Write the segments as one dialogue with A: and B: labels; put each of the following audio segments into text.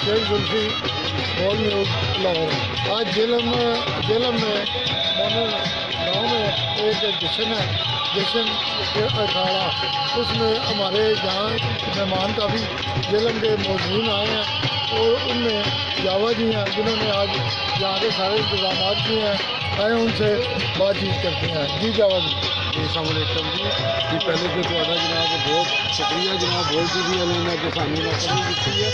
A: شیخ Zulfi hall news Lahore. آج جہلم میں مونل گاؤں میں ایک جشن ہے، جشن اکھاڑا، اس میں ہمارے یہاں مہمان کافی جہلم کے موجود آئے ہیں اور ان میں جاوا جی ہیں جنہوں نے آج یہاں کے سارے انتظامات کیے ہیں۔ آئے ان سے بات چیت کرتے ہیں۔ جی جاوا جی۔
B: السلام علیکم جی پہلے تو جناب بہت شکریہ جناب بول ٹی وی والوں نے کہ سانوں نوکری دیتی ہے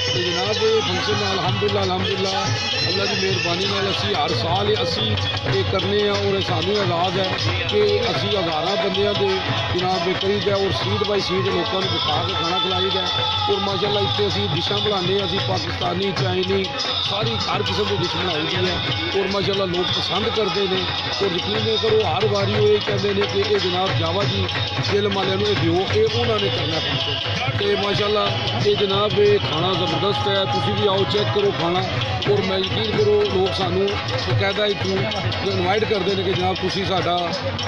B: تو جناب یہ فنکشن الحمدللہ اللہ کی مہربانی نال اسی ہر سال اسی یہ کرنے ہیں اور سانوں اعزاز ہے کہ اسی ہزاراں بندیاں دے جناب کری ہے اور سیٹ بائی سیٹ لوگوں کو بٹھا کے کھانا کھلائی ہے اور ماشاء اللہ اتنے اسی ڈشاں بنانے اسی پاکستانی چائنی ساری ہر قسم کی ڈش بنائی دی ہے اور ماشاء اللہ لوگ پسند کرتے ہیں اور یقین کرو ہر باری وہ یہ کہتے ہیں کہ یہ جناب جاوا جی جہلم والوں نے دیو یہ انہوں نے کرنا فنکشن تو ماشاء اللہ یہ جناب یہ کھانا زبردست ہے، تسی بھی آؤ چیک کرو کھانا اور میں یقین کرو لوگ سانوں باقاعدہ اتوں انوائٹ کرتے ہیں کہ جناب تسی ساڈا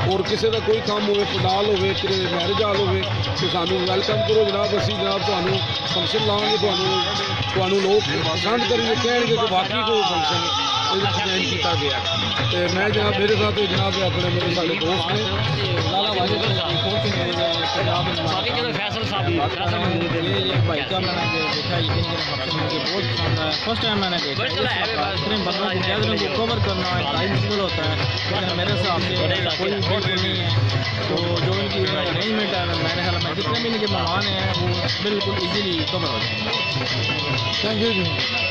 B: اور کسی کا کوئی کام ہوئے پنڈال ہوئے میرج ہال ہوئے تو سانوں ویلکم کرو جناب اسی جناب تمہیں فنکشن لاؤں گے تمہیں لوگ پسند کریں گے کہیں گے کہ واقعی کوئی فنکشن ڈیزائن کیا گیا تو میں جناب میرے ساتھ جناب اپنے میرے سارے دوست ہیں
C: بھائی کا میں نے دیکھا بہت پسند ہے، فرسٹ ٹائم میں نے دیکھا اتنے بندوں کو گیدرنگ کو کور کرنا ٹائم مشکل ہوتا ہے لیکن میرے حساب سے کوئی بہت نہیں ہے تو جو ان کی ارینجمنٹ ہے میرے خیال میں جتنے بھی ان کے مہمان ہیں وہ بالکل ایزیلی کور ہو جائیں گے۔
A: Thank you G.